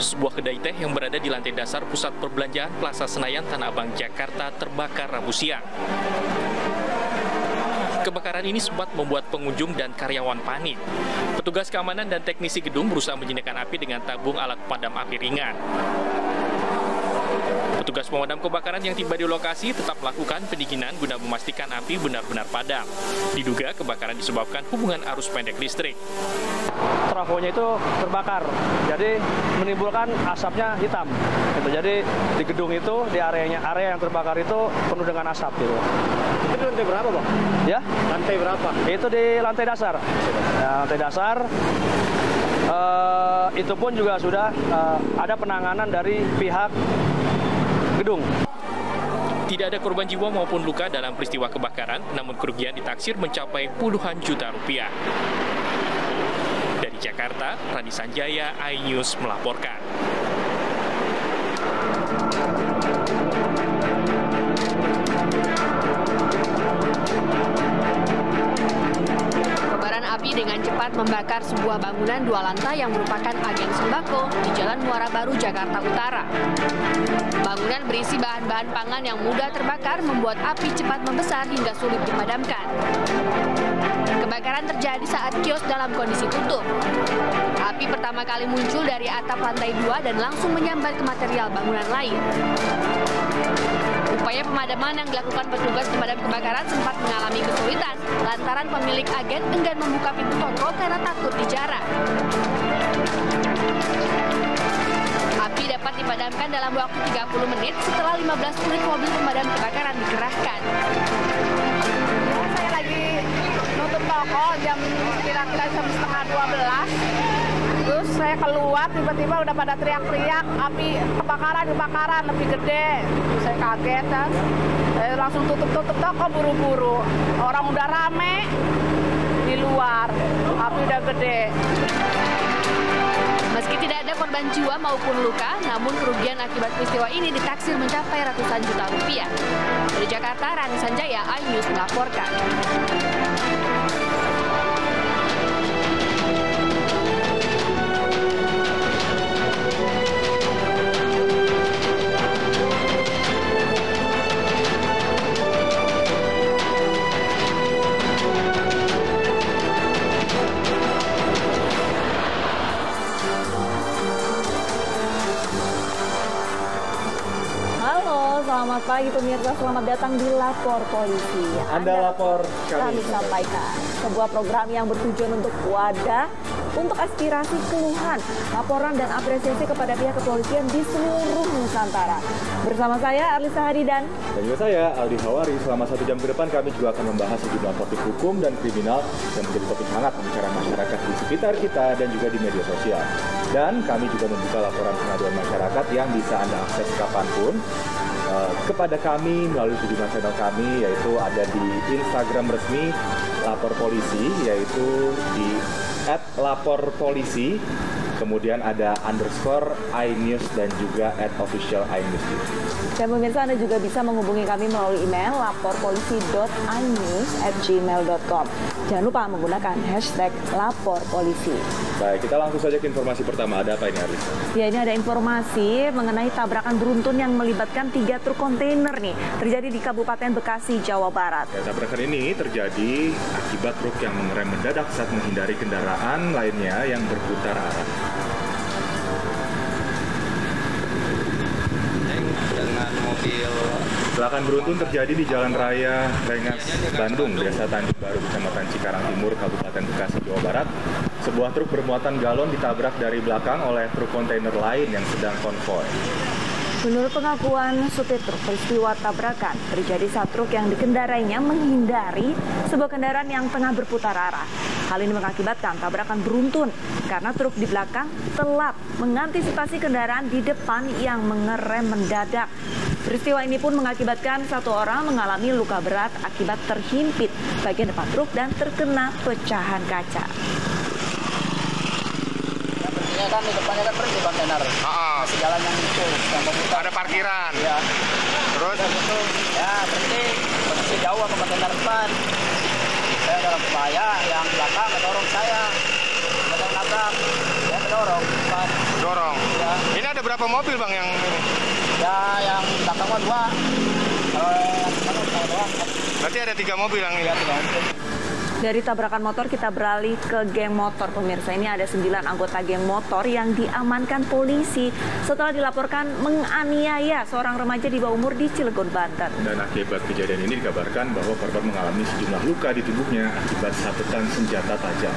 Sebuah kedai teh yang berada di lantai dasar pusat perbelanjaan Plaza Senayan, Tanah Abang, Jakarta terbakar Rabu siang. Kebakaran ini sempat membuat pengunjung dan karyawan panik. Petugas keamanan dan teknisi gedung berusaha menjinakkan api dengan tabung alat pemadam api ringan. Petugas pemadam kebakaran yang tiba di lokasi tetap melakukan pendinginan guna memastikan api benar-benar padam. Diduga kebakaran disebabkan hubungan arus pendek listrik. Trafonya itu terbakar, jadi menimbulkan asapnya hitam. Gitu. Jadi di gedung itu, di area yang terbakar itu penuh dengan asap. Gitu. Itu di lantai berapa, Bang? Ya? Lantai berapa? Itu di lantai dasar. Ya, lantai dasar. Itu pun juga sudah ada penanganan dari pihak gedung. Tidak ada korban jiwa maupun luka dalam peristiwa kebakaran, namun kerugian ditaksir mencapai puluhan juta rupiah. Dari Jakarta, Rani Sanjaya, iNews melaporkan. Kobaran api dengan cepat membakar sebuah bangunan 2 lantai yang merupakan agen sembako di Jalan Muara Baru, Jakarta Utara. Bangunan berisi bahan-bahan pangan yang mudah terbakar membuat api cepat membesar hingga sulit dipadamkan. Kebakaran terjadi saat kios dalam kondisi tutup. Api pertama kali muncul dari atap lantai 2 dan langsung menyambar ke material bangunan lain. Upaya pemadaman yang dilakukan petugas pemadam kebakaran sempat mengalami kesulitan lantaran pemilik agen enggan membuka pintu toko karena takut dijarah. Api dapat dipadamkan dalam waktu 30 menit setelah 15 unit mobil pemadam kebakaran dikerahkan. Saya lagi nutup toko jam kira-kira jam setengah 12. Terus saya keluar, tiba-tiba udah pada teriak-teriak, api kebakaran lebih gede. Saya kaget kan, saya langsung tutup toko buru-buru. Orang udah rame di luar, api udah gede. Meski tidak ada korban jiwa maupun luka, namun kerugian akibat peristiwa ini ditaksir mencapai ratusan juta rupiah. Dari Jakarta, Rani Sanjaya, iNews melaporkan. Selamat pagi pemirsa, selamat datang di Lapor Polisi. Anda lapor, kami sampaikan. Sebuah program yang bertujuan untuk wadah, untuk aspirasi, keluhan, laporan dan apresiasi kepada pihak kepolisian di seluruh Nusantara. Bersama saya Arlisa Hadidan. Dan juga saya Aldi Hawari. Selama 1 jam ke depan kami juga akan membahas sejumlah topik hukum dan kriminal yang menjadi topik hangat pembicaraan masyarakat di sekitar kita dan juga di media sosial. Dan kami juga membuka laporan pengaduan masyarakat yang bisa Anda akses kapanpun kepada kami melalui sejumlah channel kami, yaitu ada di Instagram resmi Lapor Polisi, yaitu di @laporpolisi, kemudian ada _iNews dan juga @official iNews. Dan pemirsa, Anda juga bisa menghubungi kami melalui email laporpolisi.inews@gmail.com. Jangan lupa menggunakan #laporpolisi. Baik, kita langsung saja ke informasi pertama. Ada apa ini, Aris? Ya, ini ada informasi mengenai tabrakan beruntun yang melibatkan 3 truk kontainer nih, terjadi di Kabupaten Bekasi, Jawa Barat. Ya, tabrakan ini terjadi akibat truk yang mengerem mendadak saat menghindari kendaraan lainnya yang berputar arah. Dengan mobil. Kecelakaan beruntun terjadi di Jalan Raya Rengas, Bandung, Desa Tanjung Baru, Kecamatan Cikarang Timur, Kabupaten Bekasi, Jawa Barat. Sebuah truk bermuatan galon ditabrak dari belakang oleh truk kontainer lain yang sedang konvoi. Menurut pengakuan supir truk, peristiwa tabrakan terjadi saat truk yang dikendarainya menghindari sebuah kendaraan yang tengah berputar arah. Hal ini mengakibatkan tabrakan beruntun karena truk di belakang telat mengantisipasi kendaraan di depan yang mengerem mendadak. Peristiwa ini pun mengakibatkan 1 orang mengalami luka berat akibat terhimpit bagian depan truk dan terkena pecahan kaca. Ya kan di depannya kan berhenti kontainer. Masih jalan yang itu, yang membuka. Ada parkiran. Ya. Terus? Itu, ya berhenti. Posisi jauh sama kontainer depan. Saya dalam bahaya, yang belakang mendorong saya. Saya nabrak, saya mendorong. Dorong? Ya. berapa mobil Bang yang ini? Ya, yang belakang 2. Kalau yang belakang doang. Berarti ada 3 mobil yang ini? Ya, 3 mobil. Dari tabrakan motor kita beralih ke geng motor. Pemirsa, ini ada 9 anggota geng motor yang diamankan polisi setelah dilaporkan menganiaya seorang remaja di bawah umur di Cilegon, Banten. Dan akibat kejadian ini dikabarkan bahwa korban mengalami sejumlah luka di tubuhnya akibat sabetan senjata tajam.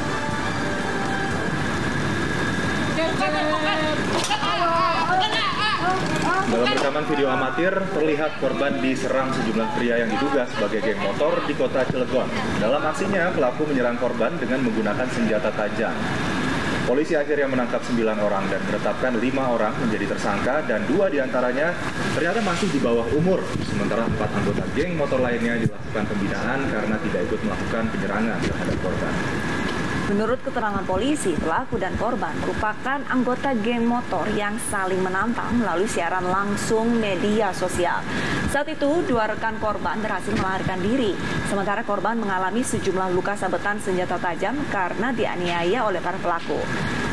Dalam rekaman video amatir, terlihat korban diserang sejumlah pria yang diduga sebagai geng motor di kota Cilegon. Dalam aksinya, pelaku menyerang korban dengan menggunakan senjata tajam. Polisi akhirnya menangkap 9 orang dan menetapkan 5 orang menjadi tersangka dan 2 diantaranya ternyata masih di bawah umur. Sementara 4 anggota geng motor lainnya dilakukan pembinaan karena tidak ikut melakukan penyerangan terhadap korban. Menurut keterangan polisi, pelaku dan korban merupakan anggota geng motor yang saling menantang melalui siaran langsung media sosial. Saat itu, 2 rekan korban berhasil melarikan diri, sementara korban mengalami sejumlah luka sabetan senjata tajam karena dianiaya oleh para pelaku.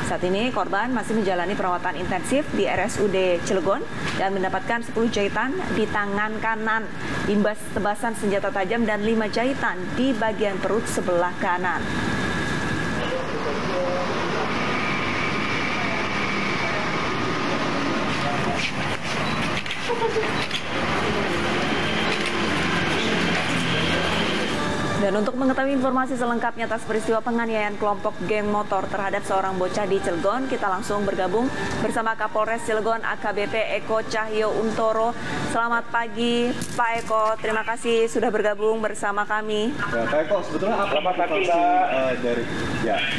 Saat ini, korban masih menjalani perawatan intensif di RSUD Cilegon dan mendapatkan 10 jahitan di tangan kanan, imbas tebasan senjata tajam dan 5 jahitan di bagian perut sebelah kanan. Dan untuk mengetahui informasi selengkapnya atas peristiwa penganiayaan kelompok geng motor terhadap seorang bocah di Cilegon, kita langsung bergabung bersama Kapolres Cilegon AKBP Eko Cahyo Untoro. Selamat pagi Pak Eko, terima kasih sudah bergabung bersama kami. Ya, Pak Eko, sebetulnya apa motivasi dari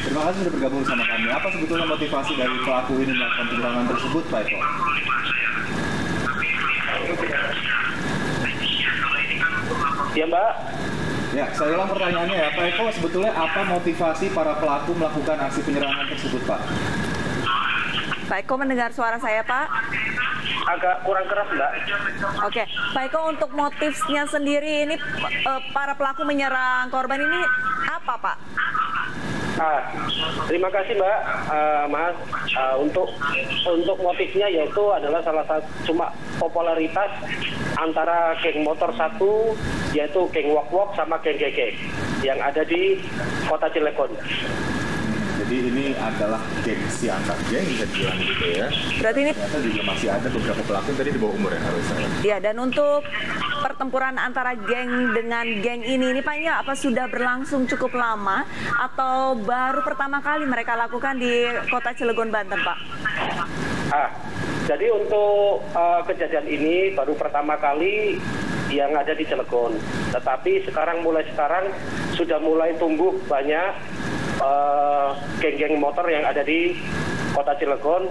terima kasih sudah bergabung bersama kami. Apa sebetulnya motivasi dari pelaku ini melakukan penyerangan tersebut, Pak Eko? Ya, Mbak. Ya, saya ulang pertanyaannya ya, Pak Eko, sebetulnya apa motivasi para pelaku melakukan aksi penyerangan tersebut, Pak? Pak Eko mendengar suara saya, Pak? Agak kurang keras, Mbak. Oke, Pak Eko, untuk motifnya sendiri ini para pelaku menyerang korban ini apa, Pak? Terima kasih Mbak, Mas. Untuk motifnya yaitu adalah salah satu cuma popularitas antara geng motor satu, yaitu geng wok-wok sama geng gege yang ada di kota Cilegon. Jadi ini adalah gengsi antar geng, bisa dibilang gitu ya. Berarti ini ternyata juga masih ada beberapa pelaku tadi di bawah umur ya harusnya. Iya, dan untuk pertempuran antara geng dengan geng ini Pak, ini apa sudah berlangsung cukup lama atau baru pertama kali mereka lakukan di kota Cilegon, Banten, Pak? Jadi untuk kejadian ini baru pertama kali yang ada di Cilegon. Tetapi mulai sekarang sudah mulai tumbuh banyak geng-geng motor yang ada di kota Cilegon.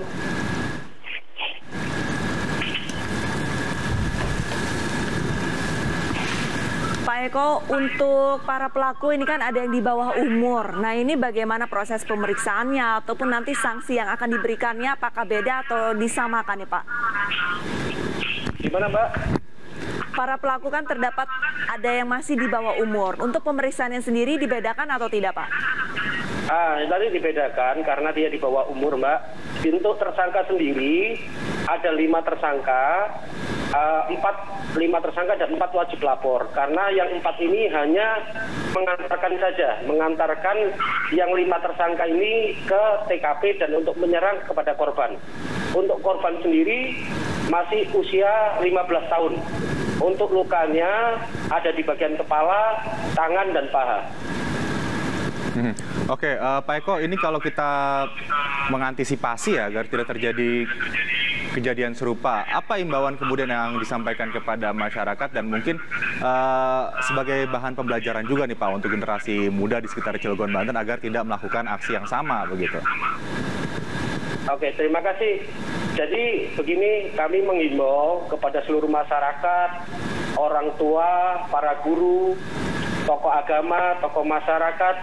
Pak Eko, untuk para pelaku ini kan ada yang di bawah umur. Nah, ini bagaimana proses pemeriksaannya ataupun nanti sanksi yang akan diberikannya, apakah beda atau disamakan nih, Pak? Gimana, Mbak? Para pelaku kan terdapat ada yang masih di bawah umur. Untuk pemeriksaannya sendiri dibedakan atau tidak, Pak? Tadi dibedakan karena dia di bawah umur, Mbak. Untuk tersangka sendiri ada 5 tersangka, 5 tersangka dan 4 wajib lapor. Karena yang 4 ini hanya mengantarkan yang 5 tersangka ini ke TKP dan untuk menyerang kepada korban. Untuk korban sendiri masih usia 15 tahun. Untuk lukanya ada di bagian kepala, tangan, dan paha. Oke, Pak Eko, ini kalau kita mengantisipasi ya agar tidak terjadi kejadian serupa, apa imbauan kemudian yang disampaikan kepada masyarakat dan mungkin sebagai bahan pembelajaran juga nih Pak untuk generasi muda di sekitar Cilegon, Banten agar tidak melakukan aksi yang sama begitu? Oke, terima kasih. Jadi begini, kami menghimbau kepada seluruh masyarakat, orang tua, para guru, tokoh agama, tokoh masyarakat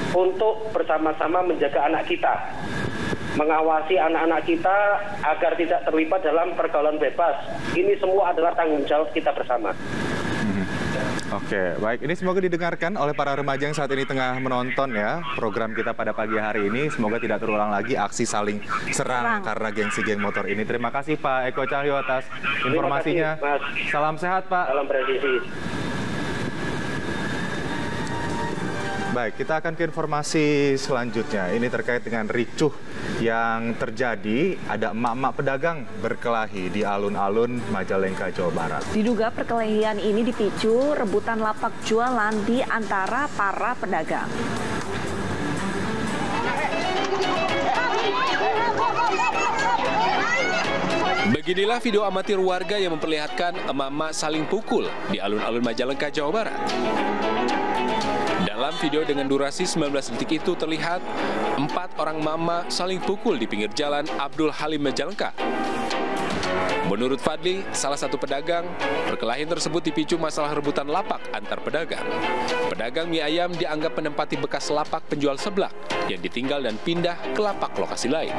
untuk bersama-sama menjaga anak kita, mengawasi anak-anak kita agar tidak terlibat dalam pergaulan bebas. Ini semua adalah tanggung jawab kita bersama. Oke, baik. Ini semoga didengarkan oleh para remaja yang saat ini tengah menonton ya program kita pada pagi hari ini. Semoga tidak terulang lagi aksi saling serang karena gengsi geng motor ini. Terima kasih Pak Eko Cahyo atas informasinya. Terima kasih, Mas. Salam sehat Pak. Salam presisi. Baik, kita akan ke informasi selanjutnya. Ini terkait dengan ricuh yang terjadi. Ada emak-emak pedagang berkelahi di alun-alun Majalengka, Jawa Barat. Diduga perkelahian ini dipicu rebutan lapak jualan di antara para pedagang. Beginilah video amatir warga yang memperlihatkan emak-emak saling pukul di alun-alun Majalengka, Jawa Barat. Dalam video dengan durasi 19 detik itu terlihat 4 orang emak-emak saling pukul di pinggir jalan Abdul Halim Majalengka. Menurut Fadli, salah satu pedagang, perkelahian tersebut dipicu masalah rebutan lapak antar pedagang. Pedagang mie ayam dianggap menempati bekas lapak penjual seblak yang ditinggal dan pindah ke lapak lokasi lain.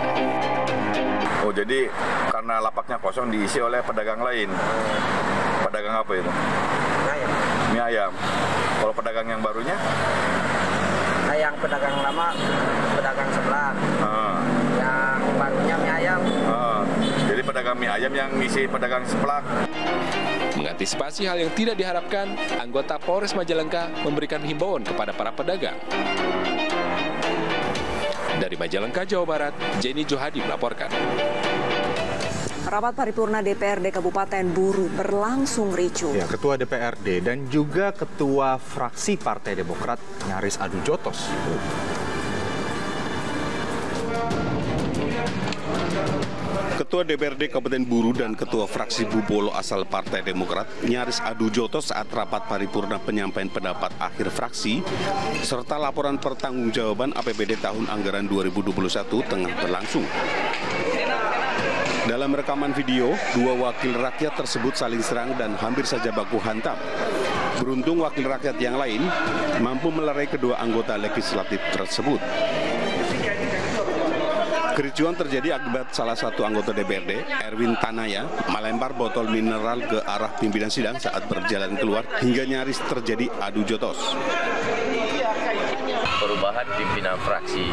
Oh, jadi karena lapaknya kosong diisi oleh pedagang lain. Pedagang apa itu? Mie ayam. Kalau pedagang yang barunya? Yang pedagang lama, pedagang sebelah. Yang barunya mie ayam. Jadi pedagang mie ayam yang ngisi pedagang sebelah. Mengantisipasi hal yang tidak diharapkan, anggota Polres Majalengka memberikan himbauan kepada para pedagang. Dari Majalengka, Jawa Barat, Jenny Johadi melaporkan. Rapat paripurna DPRD Kabupaten Buru berlangsung ricuh. Ya, Ketua DPRD dan juga Ketua Fraksi Partai Demokrat nyaris adu jotos. Ketua DPRD Kabupaten Buru dan Ketua Fraksi Bupolo asal Partai Demokrat nyaris adu jotos saat rapat paripurna penyampaian pendapat akhir fraksi serta laporan pertanggungjawaban APBD tahun anggaran 2021 tengah berlangsung. Dalam rekaman video, 2 wakil rakyat tersebut saling serang dan hampir saja baku hantam. Beruntung wakil rakyat yang lain mampu melerai kedua anggota legislatif tersebut. Kericuan terjadi akibat salah satu anggota DPRD, Erwin Tanaya, melempar botol mineral ke arah pimpinan sidang saat berjalan keluar hingga nyaris terjadi adu jotos. Perubahan pimpinan fraksi,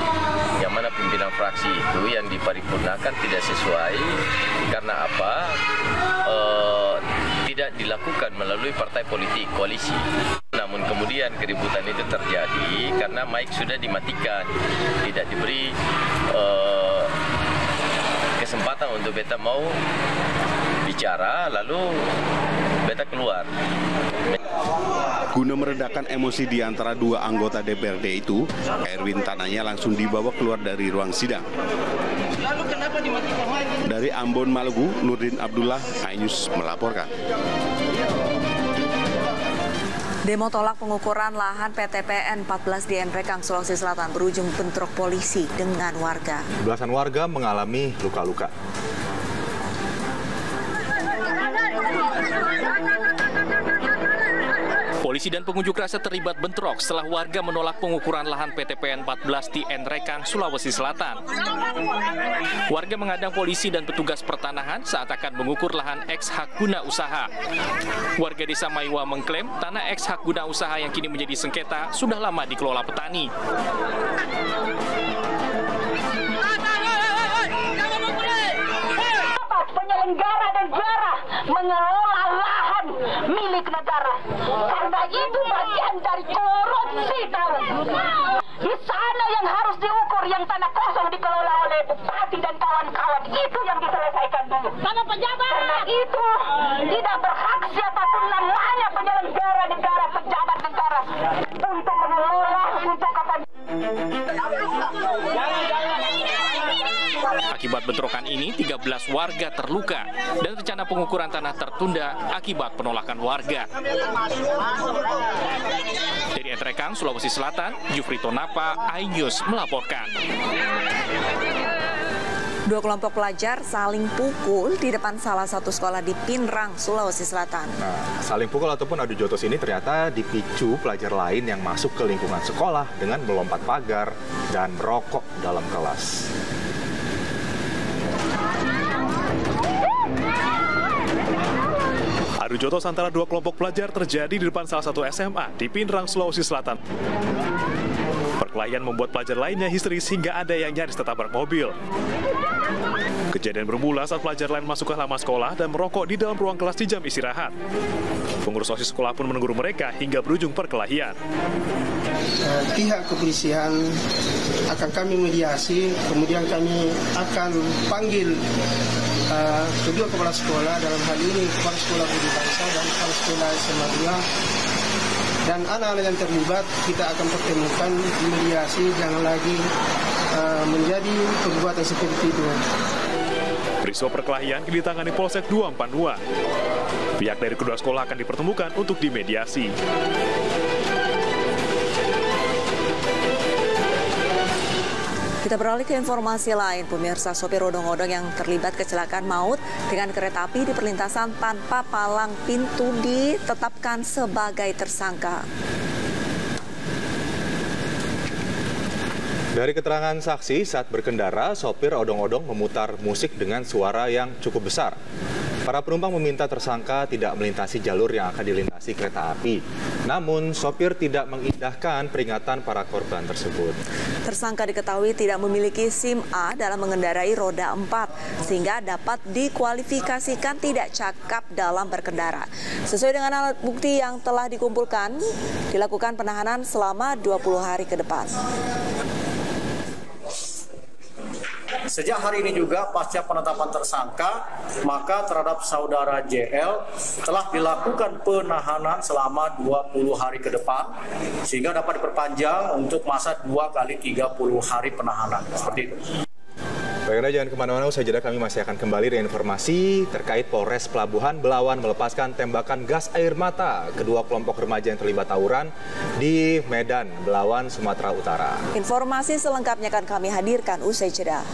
yang mana pimpinan fraksi itu yang diparipurnakan tidak sesuai karena apa? Tidak dilakukan melalui partai politik koalisi. Namun kemudian keributan itu terjadi karena mic sudah dimatikan, tidak diberi kesempatan untuk beta mau bicara, lalu beta keluar. Guna meredakan emosi di antara 2 anggota DPRD itu, Erwin Tanaya langsung dibawa keluar dari ruang sidang. Dari Ambon, Maluku, Nurdin Abdullah, iNews melaporkan. Demo tolak pengukuran lahan PTPN 14 di Nrekang, Sulawesi Selatan berujung bentrok polisi dengan warga. Belasan warga mengalami luka-luka. Polisi dan pengunjuk rasa terlibat bentrok setelah warga menolak pengukuran lahan PTPN 14 di Nrekang, Sulawesi Selatan. Warga menghadang polisi dan petugas pertanahan saat akan mengukur lahan eks hak guna usaha. Warga desa Maiwa mengklaim tanah eks hak guna usaha yang kini menjadi sengketa sudah lama dikelola petani. Penyelenggara negara mengelola lahan milik negara, karena itu bagian dari korupsi, tahu? Di sana yang harus diukur yang tanah kosong dikelola oleh bupati dan kawan-kawan, itu yang diselesaikan dulu. Sama pejabat. Karena itu tidak berhak siapapun namanya penyelenggara negara, pejabat negara untuk mengelola untuk apa? Akibat bentrokan ini, 13 warga terluka dan rencana pengukuran tanah tertunda akibat penolakan warga. Dari Nrekang, Sulawesi Selatan, Jufrito Napa, iNews melaporkan. 2 kelompok pelajar saling pukul di depan salah satu sekolah di Pinrang, Sulawesi Selatan. Nah, saling pukul ataupun adu jotos ini ternyata dipicu pelajar lain yang masuk ke lingkungan sekolah dengan melompat pagar dan merokok dalam kelas. Adu jotos antara dua kelompok pelajar terjadi di depan salah satu SMA di Pinrang, Sulawesi Selatan. Perkelahian membuat pelajar lainnya histeris hingga ada yang nyaris tertabrak mobil. Kejadian bermula saat pelajar lain masuk ke halaman sekolah dan merokok di dalam ruang kelas di jam istirahat. Pengurus OSIS sekolah pun menegur mereka hingga berujung perkelahian. Pihak kepolisian akan kami mediasi, kemudian kami akan panggil kedua kepala sekolah, dalam hal ini kepala sekolah Budi Bangsa dan kepala sekolah SMA 2, dan anak-anak yang terlibat kita akan pertemukan di mediasi, jangan lagi menjadi perbuatan seperti itu. Peristiwa perkelahian ditangani Polsek 242. Pihak dari kedua sekolah akan dipertemukan untuk dimediasi. Kita beralih ke informasi lain, pemirsa. Sopir odong-odong yang terlibat kecelakaan maut dengan kereta api di perlintasan tanpa palang pintu ditetapkan sebagai tersangka. Dari keterangan saksi, saat berkendara, sopir odong-odong memutar musik dengan suara yang cukup besar. Para penumpang meminta tersangka tidak melintasi jalur yang akan dilintasi kereta api. Namun, sopir tidak mengindahkan peringatan para korban tersebut. Tersangka diketahui tidak memiliki SIM A dalam mengendarai roda 4, sehingga dapat dikualifikasikan tidak cakap dalam berkendara. Sesuai dengan alat bukti yang telah dikumpulkan, dilakukan penahanan selama 20 hari ke depan. Sejak hari ini juga pasca penetapan tersangka, maka terhadap saudara JL telah dilakukan penahanan selama 20 hari ke depan, sehingga dapat diperpanjang untuk masa 2 kali 30 hari penahanan. Seperti itu. Baiklah, jangan kemana-mana, usai jeda kami masih akan kembali dengan informasi terkait Polres Pelabuhan Belawan melepaskan tembakan gas air mata kedua kelompok remaja yang terlibat tawuran di Medan, Belawan, Sumatera Utara. Informasi selengkapnya akan kami hadirkan usai jeda.